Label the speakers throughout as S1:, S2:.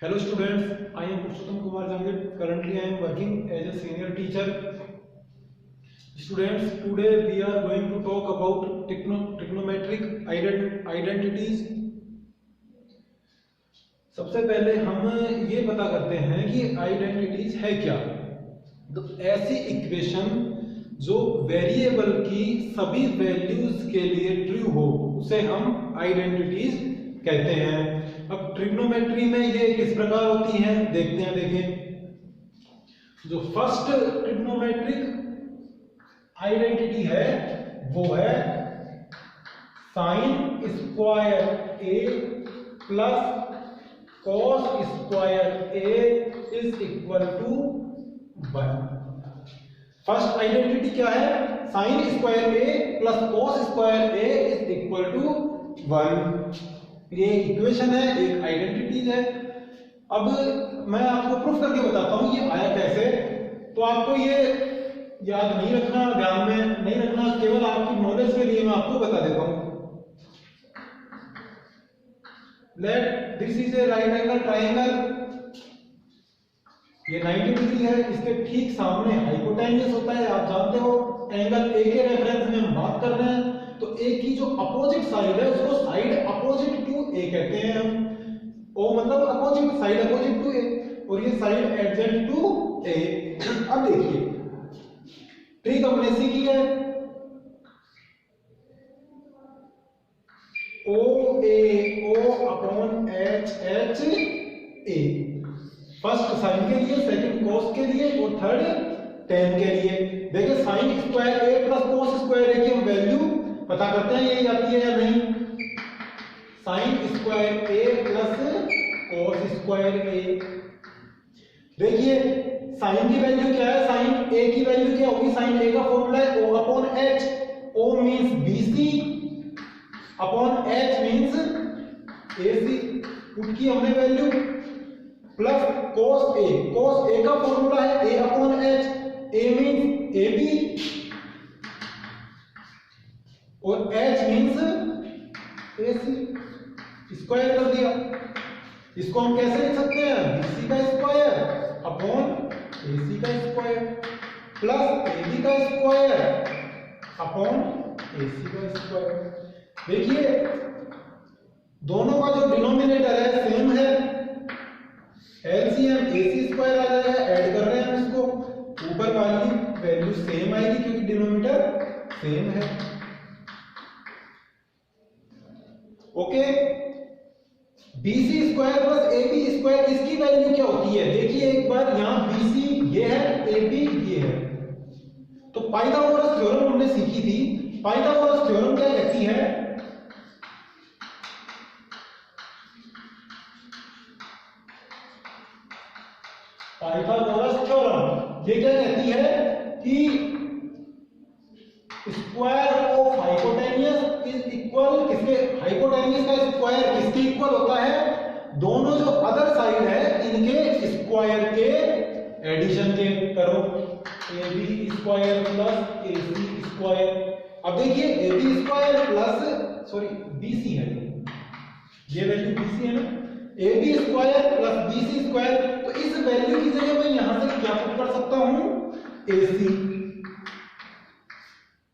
S1: Hello students, I am Purushottam Kumar Jangid. Currently I am working as a senior teacher. Students, today we are going to talk about trigonometric identities. सबसे पहले हम ये पता करते हैं कि identities है क्या। तो ऐसी इक्वेशन जो वेरिएबल की सभी वैल्यूज के लिए ट्रू हो उसे हम आइडेंटिटीज कहते हैं। अब ट्रिग्नोमेट्री में ये किस प्रकार होती हैं देखते हैं। देखें, जो फर्स्ट ट्रिग्नोमेट्रिक आइडेंटिटी है वो है sine square A plus cos square A is equal to 1। First identity क्या है? Sine square A plus cos square A is equal to 1। ये इक्वेशन है, एक आइडेंटिटीज है। अब मैं आपको प्रूफ करके बताता हूं ये आया कैसे। तो आपको ये याद नहीं रखना, ध्यान में नहीं रखना, केवल आपकी नॉलेज के लिए मैं आपको बता देता हूं। Let this is a right angle triangle, ये 90 डिग्री है, इसके ठीक सामने हाइपोटेन्यूस होता है। आप जानते हो एंगल ए के रेफरेंस में हम बात कर रहे हैं, तो ए की जो अपोजिट साइड है उसको साइड अपोजिट टू ए कहते हैं हम। ओ मतलब अपोजिट, साइड अपोजिट टू ए, और ये साइड एडजेंट टू ए। अब देखिए ट्रिक हमने सीखी है, O A O upon H H A. First sine के लिए, सेकंड कॉस के लिए और थर्ड टेन के लिए। देखिए sign square A plus cos square ए की हम वैल्यू पता करते हैं ये आती है या नहीं। Sign square A plus cos square A. देखिए साइन की वैल्यू क्या है, साइन ए की वैल्यू क्या होगी? साइन ए का फॉर्मूला है O upon H. O means BC upon H means AC. उसकी हमने value plus cos a, cos a का फॉर्मूला है a अपॉन एच। a मींस ab और h मींस ac। स्क्वायर कर दिया। इसको हम कैसे लिख सकते हैं? bc का स्क्वायर अपॉन ac का स्क्वायर प्लस ab का स्क्वायर अपॉन ac का स्क्वायर। देखिए दोनों का जो डिनोमिनेटर है सेम है, एलसीएम ac स्क्वायर आ जाएगा, ऐड कर रहे हैं हम इसको, ऊपर वाली वैल्यू सेम आएगी क्योंकि डिनोमिनेटर सेम है। Okay, BC square plus AB square, इसकी वैल्यू क्या होती है? देखिए एक बार यहां BC ये है, AB ये है। तो पाइथागोरस थ्योरम हमने सीखी थी। पाइथागोरस थ्योरम क्या कहती है? पाइथागोरस थ्योरम ये क्या कहती है कि square of hypotenuse is equal, किसके? हाइपोटेन्यूस का स्क्वायर किसके इक्वल होता है? दोनों जो अदर साइड है इनके स्क्वायर के एडिशन के करो। AB square plus AC square. अब देखिए AB स्क्वायर प्लस BC है, ये वैल्यू BC है ना, AB square plus BC square. तो इस वैल्यू की जगह मैं यहां से क्या पुट कर सकता हूं? AC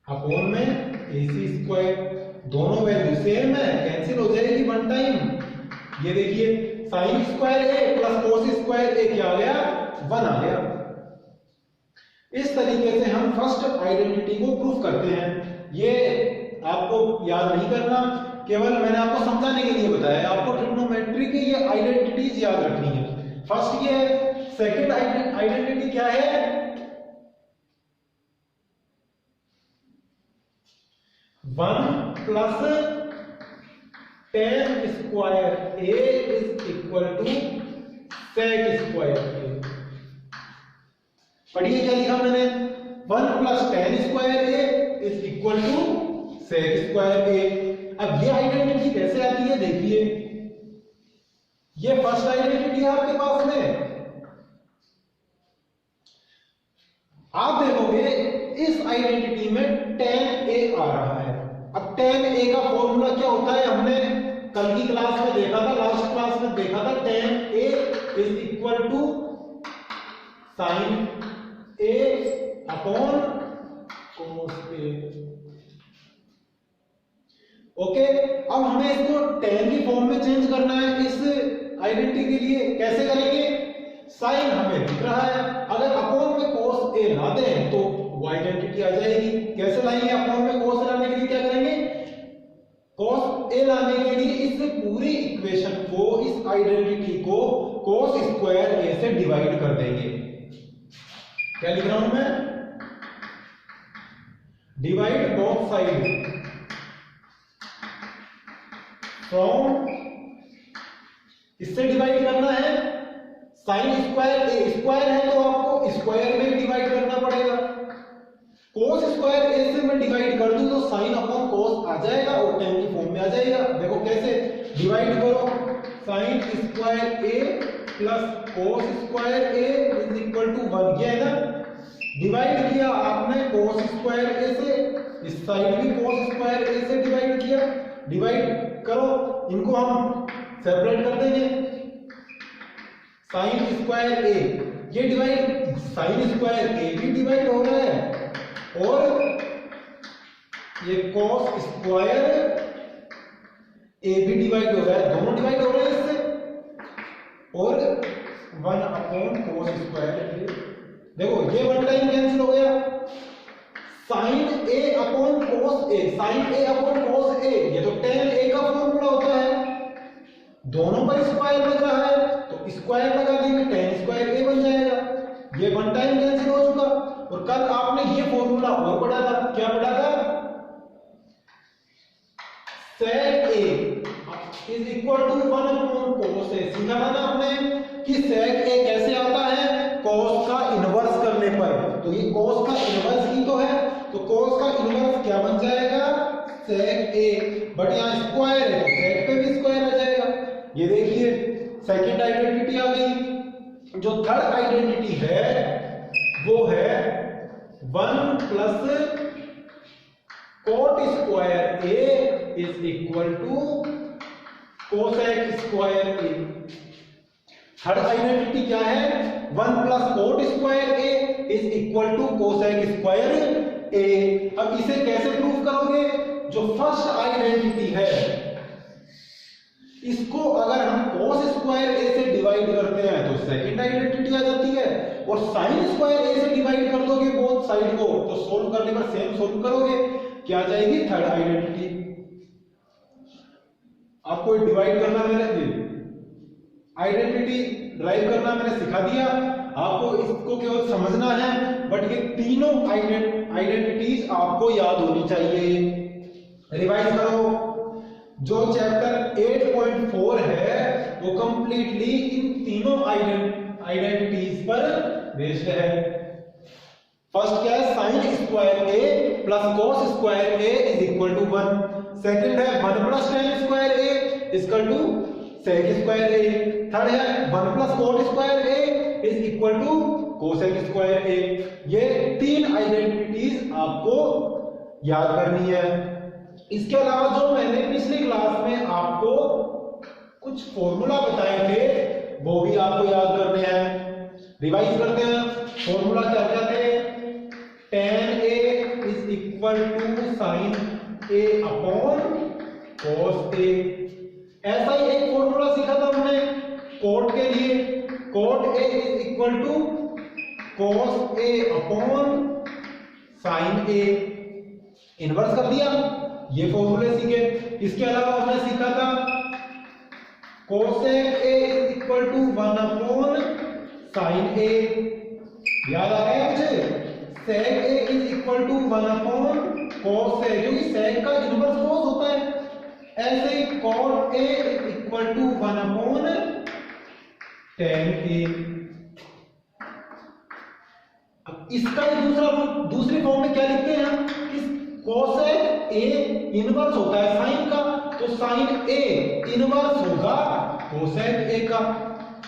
S1: अपॉन में AC स्क्वायर। दोनों वैल्यू सेम है, कैंसिल हो जाएगी वन टाइम। ये देखिए sign square A plus cos square ए क्या आ गया? 1 आ गया। इस तरीके से हम फर्स्ट आइडेंटिटी को प्रूफ करते हैं। ये आपको याद नहीं करना, केवल मैंने आपको समझाने के लिए बताया। आपको ट्रिग्नोमेट्री की ये आइडेंटिटीज याद रखनी है। फर्स्ट ये है। सेकंड आइडेंटिटी क्या है? 1 plus tan square a is equal to sec square a। पढ़िए क्या लिखा मैंने? 1 plus tan square a is equal to sec square a। अब ये आइडेंटिटी कैसे आती है? देखिए ये फर्स्ट आइडेंटिटी है आपके पास में। आप देखोगे इस आइडेंटिटी में tan a आ रहा है। अब tan a का फॉर्मूला क्या होता है? हमने कल की क्लास में देखा था, लास्ट क्लास में देखा था। tan a is equal to sine A upon cos A. Okay, अब हमें इसको tan की फॉर्म में चेंज करना है इस आइडेंटिटी के लिए। कैसे करेंगे? साइन हमें दिख रहा है, अगर अपॉन में cos a ला दें तो वो आइडेंटिटी आ जाएगी। कैसे लाएंगे? अपॉन में cos लाने के लिए क्या करेंगे? cos a लाने के लिए इस पूरी इक्वेशन को, इस आइडेंटिटी को cos स्क्वायर a से डिवाइड कर देंगे। क्या लिख रहा हूं मैं? डिवाइड बोथ साइड फ्रॉम, इससे डिवाइड करना है। साइन स्क्वायर ए स्क्वायर है तो आपको स्क्वायर में डिवाइड करना पड़ेगा। कोस स्क्वायर ए से मैं डिवाइड कर दूं तो साइन अपॉन कोस आ जाएगा और tan की फॉर्म में आ जाएगा। देखो कैसे डिवाइड करो, sine square A plus cos square A is equal to 1। ये है ना, डिवाइड किया आपने कोस स्क्वायर ए से, इस साइड भी कोस स्क्वायर ए से डिवाइड किया। डिवाइड करो, इनको हम सेपरेट कर देंगे। साइन स्क्वायर ए, ये डिवाइड, साइन स्क्वायर ए भी डिवाइड हो रहा है और ये कॉस स्क्वायर ए भी डिवाइड हो रहा है, दोनों डिवाइड हो रहे हैं इससे। और 1 अपॉन कॉस स्क्वायर ए, देखो ये वन टाइम कैंसिल हो गया। Sign A upon cos A, sign A upon cos A, ये तो tan ए का फॉर्मूला होता है। दोनों पर स्क्वायर लग रहा है तो स्क्वायर लगा देंगे, tan स्क्वायर ए बन जाएगा। ये वन टाइम कैंसिल हो चुका। और कल आपने ये फॉर्मूला और पढ़ा था, क्या पढ़ा था? sec a is equal to 1 upon cos a। सीखा था ना आपने कि sec a कैसे आता है? cos का इनवर्स करने पर। तो ये cos का इनवर्स ही तो है, तो cos का इनवर्स क्या बन जाएगा? sec a। बट यहाँ स्क्वायर है तो sec पे भी स्क्वायर आ जाएगा। ये देखिए सेकंड आइडेंटिटी आ गई। जो थर्ड आइडेंटिटी है वो है 1 plus cot square a is equal to cosec square a। Third identity क्या है? 1 plus cot square a is equal to cosec square a। अब इसे कैसे प्रूव करोगे? जो फर्स्ट आइडेंटिटी है इसको अगर हम cos स्क्वायर a से डिवाइड करते हैं तो सेकंड आइडेंटिटी आ जाती है, और sin स्क्वायर a से डिवाइड कर दोगे बोथ साइड को तो सोल्व करने पर सेम सोल्व करोगे, क्या आ जाएगी? Third identity. आपको डिवाइड करना मैंने, आइडेंटिटी ड्राइव करना मैंने सिखा दिया, आपको इसको केवल समझना है। बट ये तीनों आइडेंटिटीज आपको याद होनी चाहिए। रिवाइज करो, जो चैप्टर 8.4 है वो कंप्लीटली इन तीनों आइडेंटिटीज पर बेस्ड है। फर्स्ट क्या है? Sine square A plus cos square A is equal to 1। Second है 1 plus tan square A is equal to sec square A. Third है 1 plus cot square A is equal to cosec square A. ये तीन identities आपको याद करनी है। इसके अलावा जो मैंने पिछली क्लास में आपको कुछ फॉर्मूला बताए थे वो भी आपको याद करने हैं। रिवाइज करते हैं। फॉर्मूला क्या क्या थे? tan a is equal to sin a upon cos a। ऐसा ही एक फॉर्मूला सीखा था हमने cot के लिए, cot a is equal to cos a upon sin a। Inverse कर दिया, ये फॉर्मूले सीखे। इसके अलावा हमने सीखा था cosec a is equal to 1 upon sin a। याद आ गया मुझे? sec a is equal to 1 upon cos a, क्योंकि sec का इनवर्स cos होता है। ऐसे cot a is equal to 1 upon tan a। अब इसका दूसरी फॉर्म में क्या लिखते हैं हम? cosec a इनवर्स होता है sin का, तो sin a इनवर्स होगा cosec a का।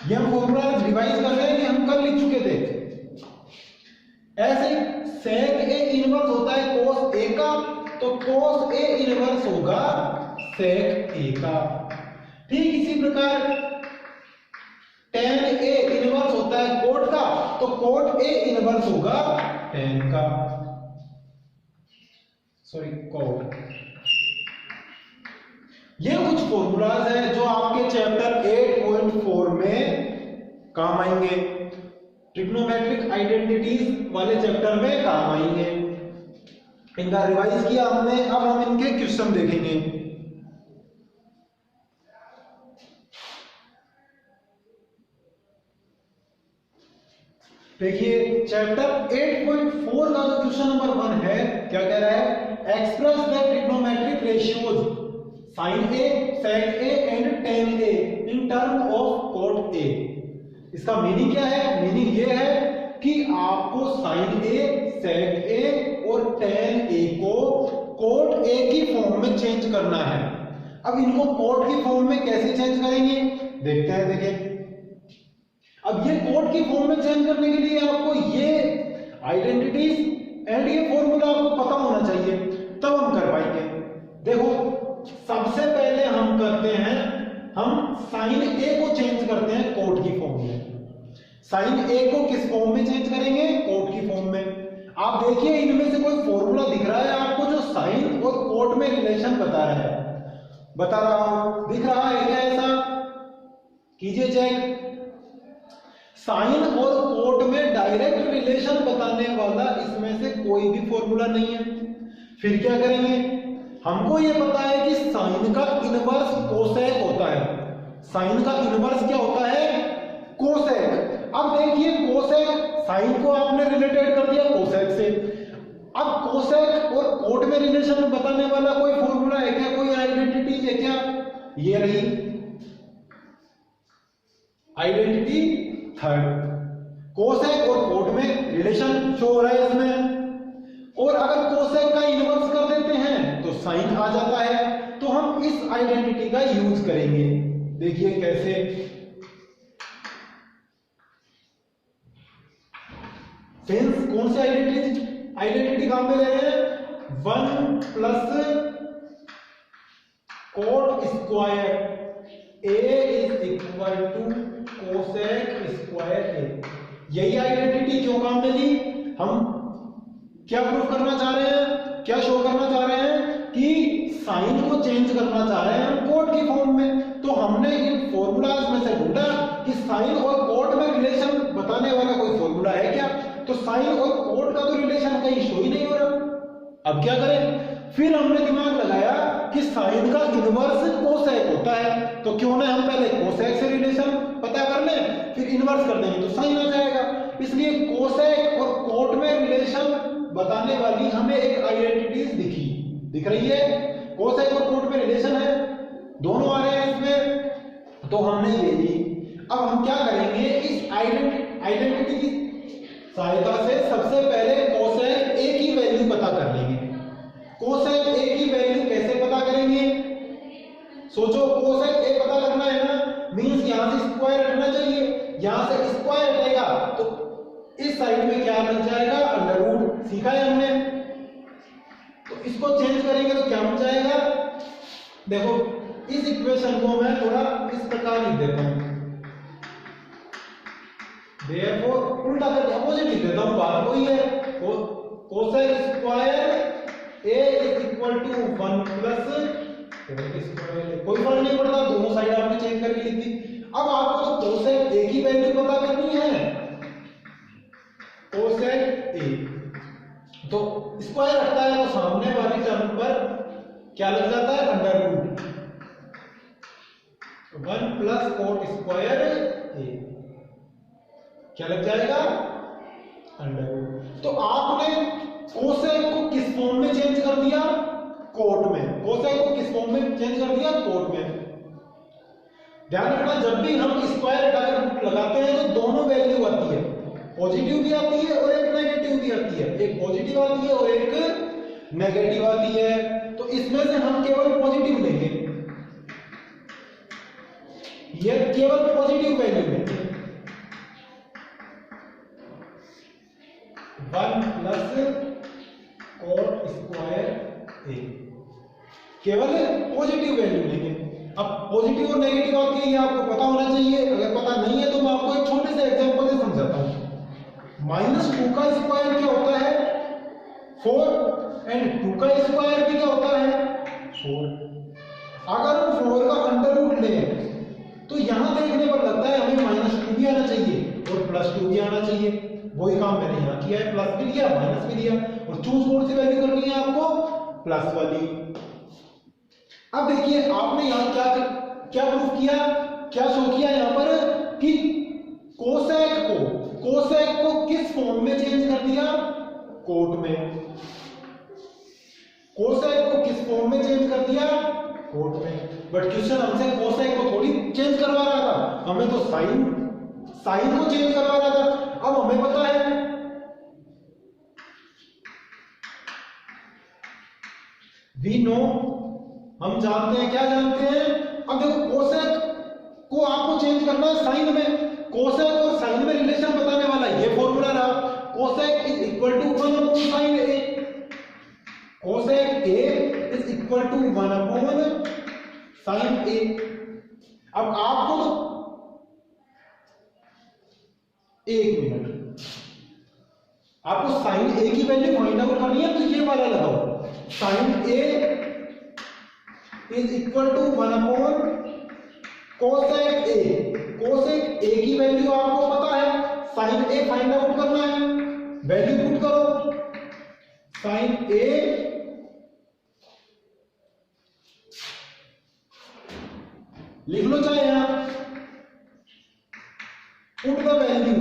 S1: ये हम फॉर्मूला रिवाइज कर रहे हैं कि हम कल लिख चुके थे। ऐसे sec a इनवर्स होता है cos a का, तो cos a इनवर्स होगा sec a का। ठीक इसी प्रकार tan a cot A inverse होगा tan का, सॉरी कोट। ये कुछ फॉर्मूलाज है जो आपके चैप्टर 8.4 में काम आएंगे, ट्रिग्नोमेट्रिक आइडेंटिटीज वाले चैप्टर में काम आएंगे। इनका रिवाइज किया हमने, अब हम इनके क्वेश्चन देखेंगे। देखिए चैप्टर 8.4 का जो क्वेश्चन नंबर 1 है, क्या कह रहा है? Express the trigonometric ratios sin A, sec A and tan A in term of cot A। इसका मीनिंग क्या है? मीनिंग ये है कि आपको sin A, sec A और tan A को कोट A की फॉर्म में चेंज करना है। अब इनको कोट की फॉर्म में कैसे चेंज करेंगे देखते हैं। देखिए अब ये कोट की फॉर्म में चेंज करने के लिए आपको ये आइडेंटिटीज एंड ये फॉर्मूला आपको पता होना चाहिए, तब हम कर पाएंगे। देखो सबसे पहले हम करते हैं, हम साइन ए को चेंज करते हैं कोट की फॉर्म में। साइन ए को किस फॉर्म में चेंज करेंगे? कोट की फॉर्म में। आप देखिए इनमें से कोई फॉर्मूला दिख रहा है आपको जो साइन और कोट में रिलेशन बता रहा है? बता रहा हूं, दिख रहा है क्या? ऐसा कीजिए चेक। साइन और कोट में डायरेक्ट रिलेशन बताने वाला इसमें से कोई भी फॉर्मूला नहीं है। फिर क्या करेंगे? हमको ये पता है कि साइन का इनवर्स कोसेक होता है। साइन का इनवर्स क्या होता है? कोसेक। अब देखिए कोसेक, साइन को आपने रिलेटेड कर दिया कोसेक से। अब कोसेक और कोट में रिलेशन बताने वाला कोई फॉर्मूला है क्या? कोई आइडेंटिटी है क्या? ये रही आइडेंटिटी थर्ड। कोसेक और कोट में रिलेशन शो हो रहा है इसमें, और अगर कोसेक का इनवर्स कर देते हैं तो साइन आ जाता है। तो हम इस आइडेंटिटी का यूज करेंगे। देखिए कैसे। सेंस कौन सी आइडेंटिटी काम में ले रहे हैं? 1 plus cot square A is equal to cosec square A। यही आइडेंटिटी क्यों काम में ली? हम क्या प्रूफ करना चाह रहे हैं? क्या शो करना चाह रहे हैं? कि साइन को चेंज करना चाह रहे हैं हम कोट की फॉर्म में। तो हमने इन फॉर्मूलाज में से ढूंढा कि साइन और कोट में रिलेशन बताने वाला कोई फॉर्मूला है क्या? तो साइन और कोट का तो रिलेशन कहीं शो ही नहीं हो रहा। अब क्या करें? फिर हमने दिमाग लगाया कि साइन का इनवर्स कोसेक होता है, तो क्यों ना हम पहले कोसेक से रिलेशन पता कर लें, फिर इनवर्स कर देंगे तो साइन आ जाएगा। इसलिए कोसेक और कोट में रिलेशन बताने वाली हमें एक आइडेंटिटीज दिख रही है। कोसेक और कोट में रिलेशन है, दोनों आ रहे हैं इसमें, तो हमने ले ली। अब हम क्या करेंगे? इस आइडेंटिटी की सहायता से सबसे पहले कोसेक ए की वैल्यू पता कर लेंगे। कोसेक ए की वैल्यू कैसे पता करेंगे? सोचो, कोसेक ए पता करना है ना, मींस यहां से स्क्वायर हटना चाहिए। यहां से स्क्वायर हटेगा तो इस साइड में क्या बन जाएगा? Under root. सीखा है हमने। तो इसको चेंज करेंगे तो क्या बन जाएगा? देखो इस इक्वेशन को मैं थोड़ा इस प्रकार लिख देता हूं, देयरफॉर उल्टा करके अपोजिट लिख देता हूं। बात वही है, cosec square a is equal to 1 plus square. कोई फर्क नहीं पड़ता, दोनों साइड आपने चेंज करके लिख दी। अब आपको तो कोसेक a की वैल्यू पता करनी है, कोसेक a। तो स्क्वायर हटता है तो सामने वाली टर्म पर क्या लग जाता है? Under root 1 plus cot square a क्या लग जाएगा? Under root. तो आपने कोसेक को किस फॉर्म में चेंज कर दिया? कोट में। कोसेक को किस फॉर्म में चेंज कर दिया? कोट में। ध्यान रखना, जब भी हम स्क्वायर हटाकर रूट लगाते हैं तो दोनों वैल्यू आती है, पॉजिटिव भी आती है और एक नेगेटिव भी आती है। एक पॉजिटिव आती है और एक नेगेटिव आती है। तो इसमें से हम केवल पॉजिटिव लेंगे, ये केवल पॉजिटिव वैल्यू लेंगे। 1 प्लस कोट स्क्वायर ए, केवल पॉजिटिव वैल्यू लेंगे। अब पॉजिटिव और नेगेटिव आती है, ये आपको पता होना चाहिए। अगर पता नहीं है तो मैं आपको एक छोटे से एग्जांपल से समझाता हूं। -2 का स्क्वायर क्या होता है 4 एंड 2 का स्क्वायर भी क्या होता है 4। अगर हम 4 का अंडर रूट लें तो यहां देखने पर लगता है हमें -2 भी आना चाहिए और +2 भी आना चाहिए। वही काम मैंने यहां किया है, प्लस भी लिया माइनस भी लिया और चूज कौन सी वैल्यू करनी है आपको प्लस वाली। अब देखिए आपने यहां क्या क्या प्रूफ किया, क्या शो किया यहां पर कि कोसेक को किस फॉर्म में चेंज कर दिया कोट में। कोसेक को किस फॉर्म में चेंज कर दिया कोट में। बट क्वेश्चन हमसे कोसेक को थोड़ी चेंज करवा रहा था, हमें तो साइन को चेंज करवा रहा था। अब हमें पता है वी नो, हम जानते हैं, क्या जानते हैं। अब देखो कोसेक को आपको चेंज करना है साइन में। कोसेक और साइन में रिलेशन बताने वाला ये फॉर्मूला रहा, cosec is equal to 1 upon sine A. Cosec A is equal to 1 upon sine A. अब आपको एक मिनट, आपको साइन ए की वैल्यू फाइंड आउट करनी है तो ये वाला लगाओ, sine A is equal to 1 upon cosec A. Cosec A की वैल्यू आपको पता है, साइन ए फाइंड आउट करना है, वैल्यू पुट करो। साइन ए लिख लो चाहे यहां, put the value,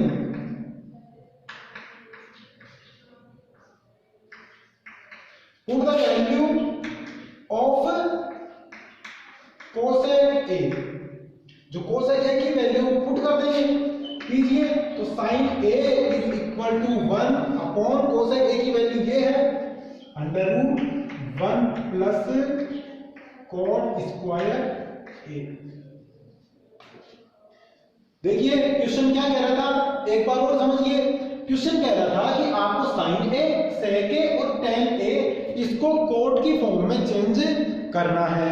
S1: put the value of cosec ए। जो कोसेक ए की वैल्यू पुट कर देंगे कीजिए तो sine A is equal to 1 upon cosec A की वैल्यू ये है under root 1 plus cot square A. देखिए क्वेश्चन क्या कह रहा था, एक बार और समझिए। क्वेश्चन कह रहा था कि आपको साइन ए, सेक ए और टेन ए इसको कोट की फॉर्म में चेंज करना है।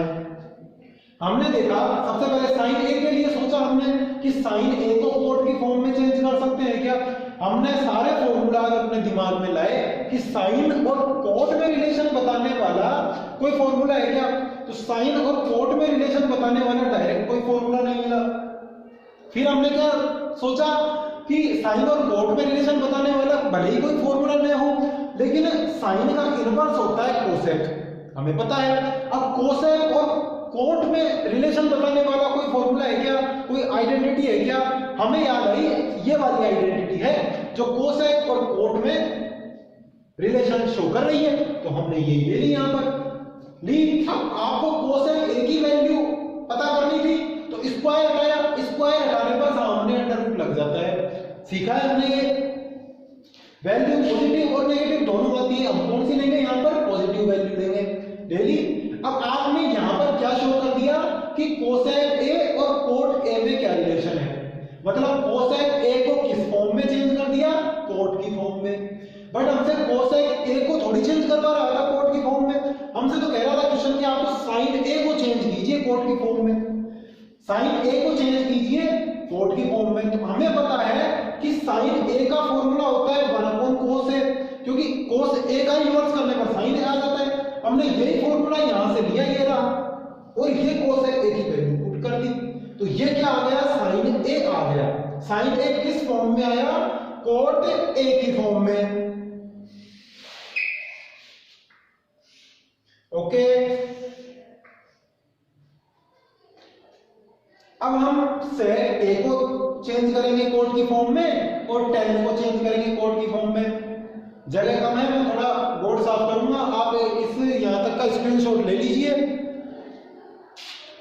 S1: हमने देखा सबसे पहले साइन ए के लिए सोचा हमने कि साइन ए को कोट की फॉर्म में चेंज कर सकते हैं क्या। हमने सारे फॉर्मूलाज अपने दिमाग में लाए कि साइन और कोट में रिलेशन बताने वाला कोई फॉर्मूला है क्या। तो साइन और कोट में रिलेशन बताने वाला डायरेक्ट कोई फॉर्मूला नहीं मिला। फिर हमने क्या सोचा कि साइन और कोट में रिलेशन बताने वाला भले ही कोई फॉर्मूला नहीं हो, लेकिन साइन का इनवर्स होता है कोसेक, हमें पता है। अब कोसेक और कोट में रिलेशन बताने वाला कोई फॉर्मूला है क्या, कोई आइडेंटिटी है क्या। हमें याद आई ये वाली आइडेंटिटी है जो कोसेक और कोट में रिलेशन शो कर रही है, तो हमने ये ले ली यहां पर ली। अब आपको कोसेक ए की वैल्यू पता करनी थी तो स्क्वायर हटाया, स्क्वायर हटाने पर सामने अंडर रूट लग जाता है। सीखा है हमने ये। वैल्यू पॉजिटिव और नेगेटिव दोनों आती है, हम कौन सी लेंगे यहां पर पॉजिटिव वैल्यू लेंगे डेली। अब आपने यहां पर क्या शो कर दिया कि कोसेक ए और कोट ए में क्या रिलेशन है, मतलब कोसेक ए को किस फॉर्म में चेंज कर दिया कोट की फॉर्म में। बट हमसे कोसेक ए को थोड़ी चेंज करवा रहा था कोट की फॉर्म में, हमसे तो कह रहा था क्वेश्चन कि आप तो साइन ए को चेंज कीजिए कोट की फॉर्म में, साइन ए को चेंज कीजिए कोट की फॉर्म में। तो हमें पता है कि साइन ए का फॉर्मूला होता है 1 अपॉन कोस ए, क्योंकि कोस ए का इन्वर्स करने पर साइन ए आ जाता है। हमने यही फॉर्मूला यहां से लिया, ये रहा, और ये कोसेक ए की वैल्यू पुट कर दी, तो ये क्या आ गया साइन ए आ गया। साइन ए किस फॉर्म में आया कोट ए की फॉर्म में। ओके, अब हम सेक ए को चेंज करेंगे कोट की फॉर्म में और टेन को चेंज करेंगे कोट की फॉर्म में। जगह कम है, मैं थोड़ा बोर्ड साफ करूंगा, आप इस यहां तक का स्क्रीनशॉट ले लीजिए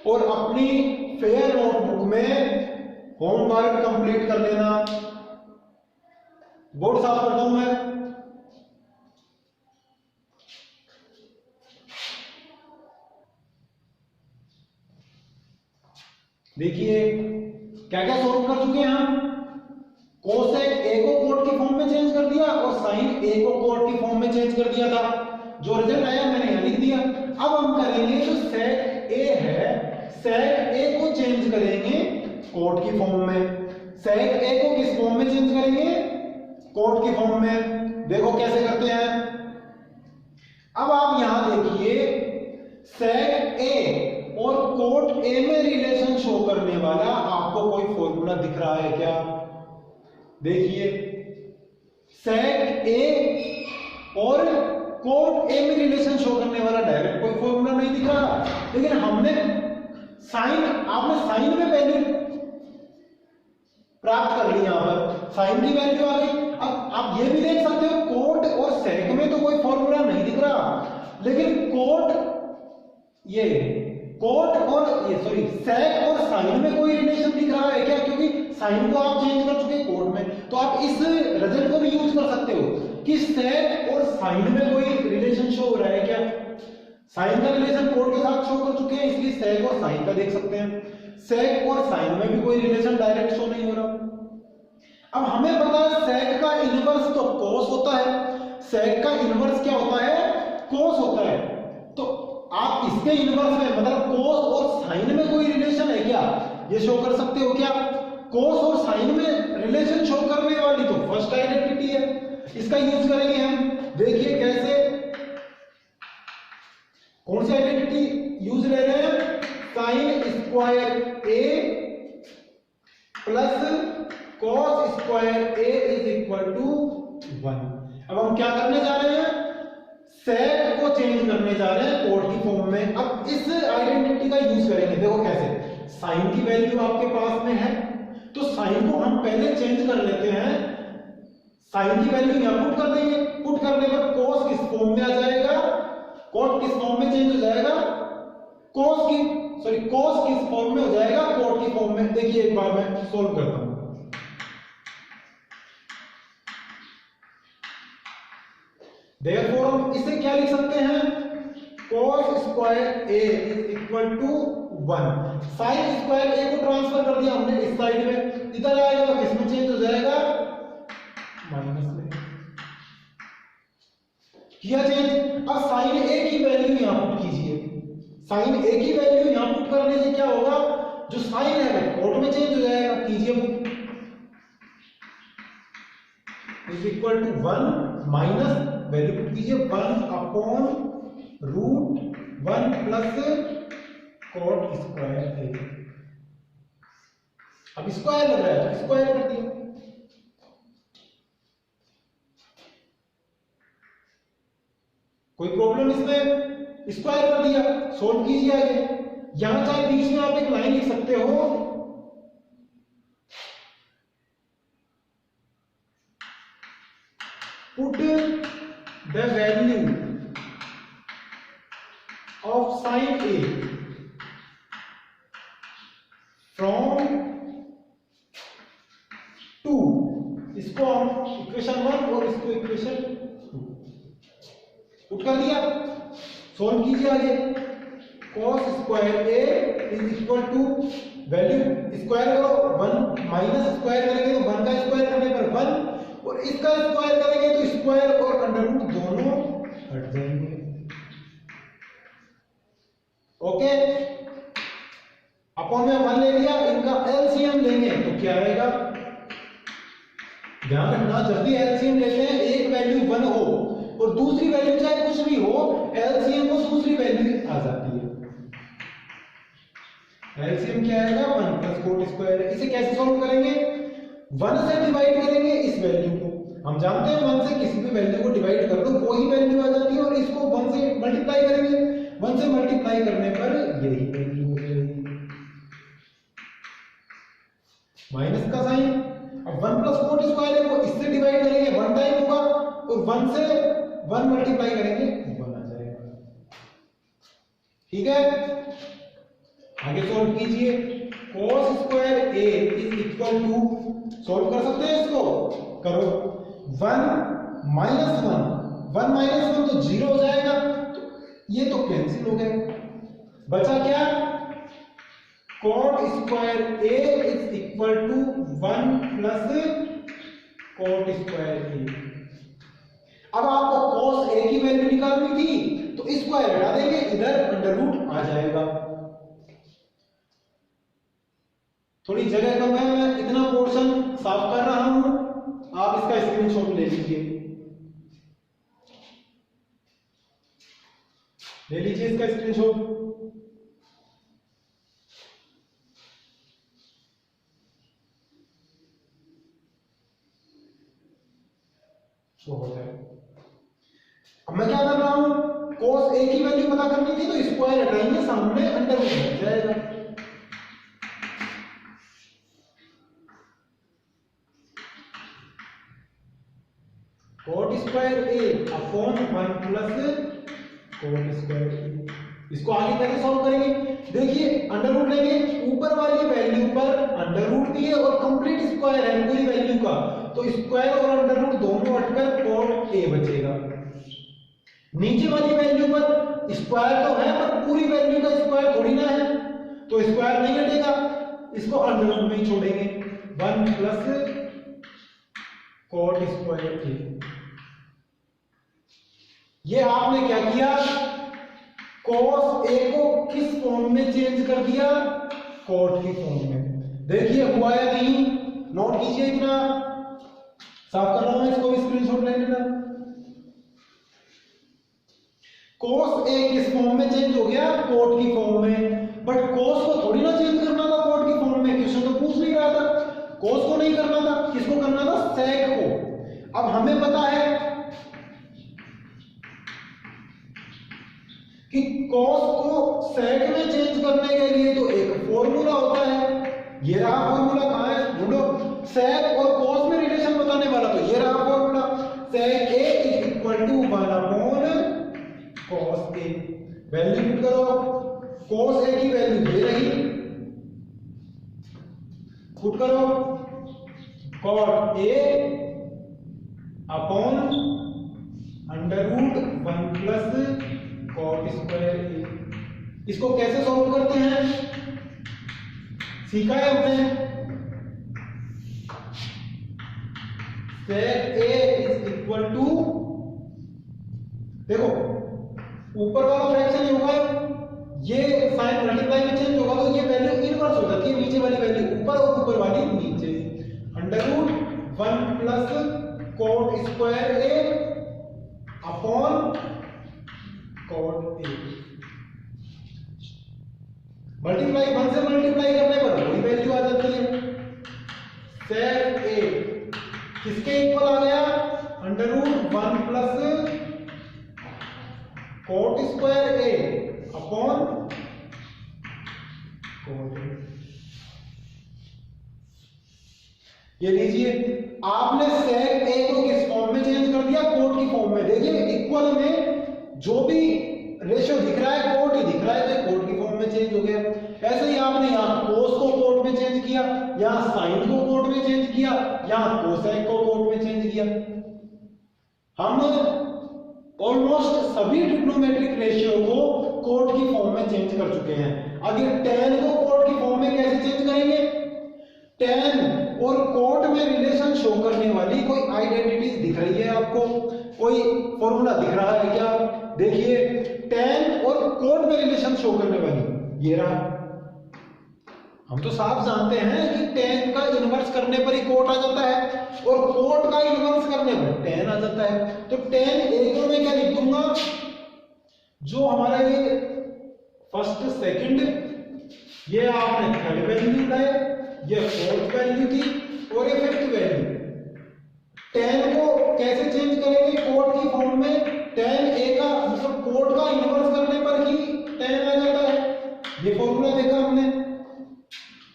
S1: और अपनी फेयर नोटबुक में होमवर्क कंप्लीट कर लेना। बोर्ड साफ करता हूं मैं। देखिए क्या क्या सॉल्व कर चुके हैं हम। कोसेक ए को कोट की फॉर्म में चेंज कर दिया और साइन ए को कोट की फॉर्म में चेंज कर दिया था। जो रिजल्ट आया मैंने यहां लिख दिया। अब हम करेंगे जो सेक ए है, सेक ए को चेंज करेंगे कोट की फॉर्म में। सेक ए को किस फॉर्म में चेंज करेंगे कोट की फॉर्म में। देखो कैसे करते हैं। अब आप यहां देखिए सेक ए और कोट ए में रिलेशन शो करने वाला आपको कोई फॉर्मूला दिख रहा है क्या? देखिए सेक ए और कोट ए में रिलेशन शो करने वाला डायरेक्ट कोई फॉर्मूला नहीं दिख रहा, लेकिन हमने आपने साइन में वैल्यू प्राप्त कर ली। यहां पर साइन की वैल्यू आ गई। अब आप ये भी देख सकते हो कोट और सेक में तो कोई फॉर्मूला नहीं दिख रहा, लेकिन सेक और साइन में कोई रिलेशन दिख रहा है क्या? क्योंकि साइन को आप चेंज कर चुके कोट में, तो आप इस रिजल्ट को भी यूज कर सकते हो कि सेक और साइन में कोई रिलेशन शो हो रहा है क्या। साइन का रिलेशन कोट के साथ शो कर चुके हैं, इसलिए सेक और साइन का देख सकते हैं। सेक और साइन में भी कोई रिलेशन डायरेक्ट शो नहीं हो रहा। अब हमें पता है सेक का इनवर्स तो कोस होता है। सेक का इनवर्स क्या होता है? कोस होता है। तो आप इसके इनवर्स में मतलब कोस और साइन में कोई रिलेशन है क्या, ये शो कर सकते हो क्या? कोस और साइन में रिलेशन शो करने वाली तो फर्स्ट आइडेंटिटी है, इसका यूज करेंगे हम। देखिए कैसे, कौन सी आइडेंटिटी यूज ले रहे हैं? Sine square A plus cos square A is equal to 1। अब हम क्या करने जा रहे हैं? सेक को चेंज करने जा रहे हैं कोट की फॉर्म में। अब इस आइडेंटिटी का यूज करेंगे। देखो कैसे, साइन की वैल्यू आपके पास में है, तो साइन को हम पहले चेंज कर लेते हैं। साइन की वैल्यू यहां पुट कर देंगे। पुट करने पर कॉस किस फॉर्म में आ जाएगा? कोट किस फॉर्म में चेंज हो जाएगा? कॉस किस फॉर्म में हो जाएगा? कोट की फॉर्म में। देखिए एक बार मैं सोल्व करता हूं। Therefore हम इसे क्या लिख सकते हैं? cos square a is equal to 1। Sine square a को ट्रांसफर कर दिया हमने इस साइड में, इधर आएगा तो किसमें चेंज हो जाएगा? माइनस में किया चेंज। अब साइन a की वैल्यू यहां पुट कीजिए। साइन a की वैल्यू यहां पुट करने से क्या होगा? जो साइन है वो कोट में चेंज हो जाएगा। कीजिए put, is equal to 1 minus value put कीजिए 1 upon root 1 plus cot square A. अब स्क्वायर लग रहा है तो स्क्वायर कर दिया। कोई प्रॉब्लम इसमें? स्क्वायर कर दिया, सोल्व कीजिए आगे। यहां चाहे बीच में आप एक लाइन लिख सकते हो, put the value of sin A from 2, इसको हम इक्वेशन 1 और इसको इक्वेशन 2 पुट कर दिया। सोल्व कीजिए आगे। cos square a is equal to value square करो 1 माइनस स्क्वायर करेंगे तो 1 का स्क्वायर करने पर 1 और इसका स्क्वायर करेंगे तो स्क्वायर और अंडर रूट दोनों हट जाएंगे। ओके, अपॉन में 1 ले लिया, इनका एलसीएम लेंगे तो क्या रहेगा? ध्यान रखना, जब भी एलसीएम लेते हैं एक वैल्यू 1 हो और दूसरी वैल्यू चाहे कुछ भी हो, एलसीएम को दूसरी वैल्यू आ जाती है। एलसीएम क्या आएगा? 1 प्लस कोट स्क्वायर। इसे कैसे सॉल्व करेंगे? 1 से डिवाइड करेंगे इस वैल्यू को। हम जानते हैं 1 से किसी भी वैल्यू को डिवाइड कर दो वही वैल्यू आ जाती है, और इसको 1 से मल्टीप्लाई करेंगे। 1 से मल्टीप्लाई करने पर यही वैल्यू हो जाएगी, माइनस का साइन। अब 1 प्लस कोट स्क्वायर है वो इससे डिवाइड करेंगे 1 टाइम होगा, और 1 से 1 मल्टीप्लाई करेंगे 1 आ जाएगा। ठीक है, आगे सॉल्व कीजिए। cos square a is equal to, solve कर सकते हैं इसको, करो 1 माइनस 1 तो 0 हो जाएगा, तो ये तो कैंसिल हो गया। बचा क्या? cot square a is equal to 1 plus cot square a। अब आपको cos a की वैल्यू निकालनी थी तो स्क्वायर हटा देंगे, इधर अंडर रूट आ जाएगा। थोड़ी जगह कम है, मैं इतना पोर्शन साफ कर रहा हूं। आप इसका स्क्रीनशॉट ले लीजिए, इसका स्क्रीनशॉट। तो हो जाए। अब मैं क्या कर रहा हूं, cos a की वैल्यू पता करनी थी तो स्क्वायर हटाएंगे, सामने अंडर रूट बन जाएगा। cot square a upon 1 plus cot square a। इसको आगे कैसे सॉल्व करेंगे, देखिए अंडर रूट लेंगे, ऊपर वाली वैल्यू पर अंडर रूट भी है और कंप्लीट स्क्वायर है पूरी वैल्यू का, तो स्क्वायर और अंडर रूट दोनों हटकर cot a बचेगा। नीचे वाली वैल्यू पर स्क्वायर तो है पर पूरी वैल्यू का स्क्वायर थोड़ी ना है, तो स्क्वायर नहीं हटेगा, इसको अंडर रूट में ही छोड़ेंगे। 1 प्लस cot स्क्वायर a। ये आपने क्या किया, cos a को किस फॉर्म में चेंज कर दिया, cot की फॉर्म में। देखिए हुआ या नहीं, नोट कीजिए, इतना साफ कर रहा हूं, इसको स्क्रीनशॉट ले लेना। cos a किस फॉर्म में चेंज हो गया, cot की फॉर्म में, बट cos को थोड़ी ना चेंज करना था cot की फॉर्म में, क्वेश्चन तो पूछ नहीं रहा था, cos को नहीं करना था, किसको करना था, sec को। अब हमें पता है कि cos को sec में चेंज करने के लिए तो एक फॉर्मूला होता है, ये रहा फॉर्मूला, कहां है ढूंढो, sec और cos में रिलेशन बताने वाला, तो ये रहा formula, sec a is equal to 1 upon cos a। Value put करो, cos a की वैल्यू ये रही, पुट करो cot a upon under root 1 plus cot square a। इसको कैसे सॉल्व करते हैं सीखा है हमने, sec a is equal to, देखो ऊपर वाला फ्रैक्शन होगा, ये साइन मल्टीप्लाई में चेंज होगा तो ये वैल्यू इनवर्स हो जाती है, नीचे वाली वैल्यू ऊपर और ऊपर वाली नीचे। Under root 1 plus cot square a upon cot a। Multiply 1 से मल्टीप्लाई करने पर वही वैल्यू आ जाती है। sec a किसके इक्वल आ गया, under root 1 plus cot square a upon cot a। ये लीजिए, आपने sec a को किस फॉर्म में चेंज कर दिया, cot की फॉर्म में। देखिए इक्वल में जो भी रेशियो दिख रहा है cot ही दिख रहा है, तो cot की फॉर्म में चेंज हो गया। ऐसे ही आपने यहाँ cos को cot में चेंज किया, यहाँ sin को cot में चेंज किया, यहाँ cosec को cot में चेंज किया। हम ऑलमोस्ट सभी ट्रिग्नोमेट्रिक रेशियो को cot की फॉर्म में चेंज कर चुके हैं। आगे tan को cot की फॉर्म में कैसे चेंज करेंगे, tan और cot में रिलेशन शो करने वाली कोई आइडेंटिटीज दिख रही है आपको, कोई फॉर्मूला दिख रहा है क्या, देखिए tan और cot में रिलेशन शो करने वाली ये रहा। हम तो साफ जानते हैं कि tan का इन्वर्स करने पर ही cot आ जाता है और cot का इन्वर्स करने पर tan आ जाता है। तो tan एक में क्या लिख दूंगा, जो हमारा ये फर्स्ट सेकंड, ये आपने थर्ड वैल्यू लिखा है, ये फोर्थ वैल्यू थी और ये फिफ्थ वैल्यू। tan को कैसे चेंज करेंगे, cot की फॉर्म में, tan a का मतलब cot का इन्वर्स करने पर ही tan आ जाता है, ये फॉर्मूला देखा हमने,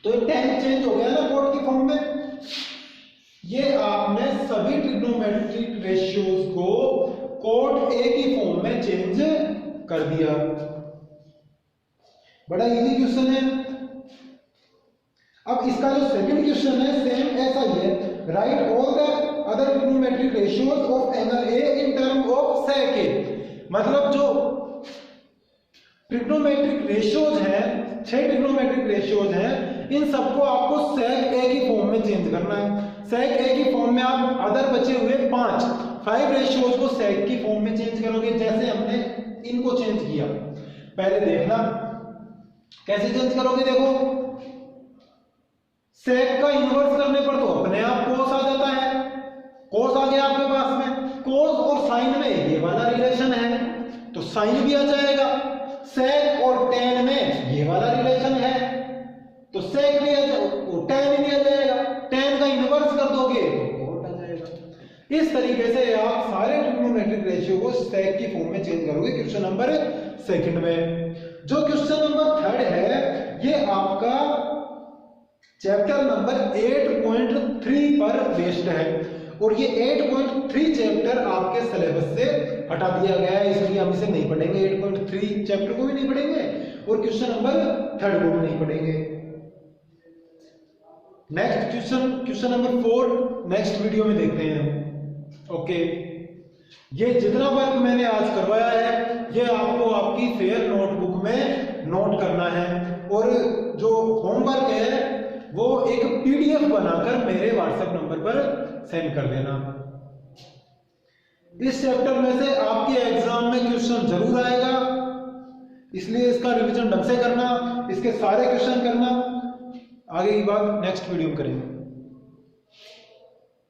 S1: तो tan चेंज हो गया ना cot की फॉर्म में। ये आपने सभी ट्रिग्नोमेट्रिक रेशियोज को cot a की फॉर्म में चेंज कर दिया। बड़ा इजी क्वेश्चन है। अब इसका जो सेकंड क्वेश्चन है सेम ऐसा ही है, right all the other trigonometric ratios of angle a in term of sec a। मतलब जो ट्रिग्नोमेट्रिक रेशियोज हैं, 6 ट्रिग्नोमेट्रिक रेशियोज हैं, इन सबको आपको sec a की फॉर्म में चेंज करना है। sec a की फॉर्म में आप अदर बचे हुए 5 रेशियोज को sec की फॉर्म में चेंज करोगे, जैसे हमने इनको चेंज किया। पहले देखना कैसे चेंज करोगे, देखो sec का इन्वर्स करने पर तो अपने आप cos आ जाता है, कोस आ गया आपके पास में, कोस और साइन में ये वाला रिलेशन है तो साइन भी आ जाएगा, सेक और टेन में ये वाला रिलेशन है तो सेक भी आ जाएगा और टेन भी आ जाएगा, टेन का इनवर्स कर दोगे तो कोट आ जाएगा। इस तरीके से आप सारे ट्रिग्नोमेट्रिक रेशियो को सेक की फॉर्म में चेंज करोगे क्वेश्चन नंबर सेकंड में। जो क्वेश्चन नंबर थर्ड है ये आपका चैप्टर नंबर 8.3 पर बेस्ड है और ये 8.3 चैप्टर आपके सिलेबस से हटा दिया गया है, इसलिए हम इसे नहीं पढ़ेंगे। 8.3 चैप्टर को भी नहीं पढ़ेंगे और क्वेश्चन नंबर थर्ड को भी नहीं पढ़ेंगे। Next question number 4 next video में देखते हैं। ओके, ये जितना वर्क मैंने आज करवाया है ये आपको आपकी फेयर नोटबुक में नोट करना है और जो होमवर्क है वो एक पीडीएफ बनाकर मेरे व्हाट्सएप नंबर पर सेंड कर देना। इस चैप्टर में से आपके एग्जाम में क्वेश्चन जरूर आएगा, इसलिए इसका रिवीजन ढंग से करना, इसके सारे क्वेश्चन करना। आगे की बात नेक्स्ट वीडियो में करेंगे।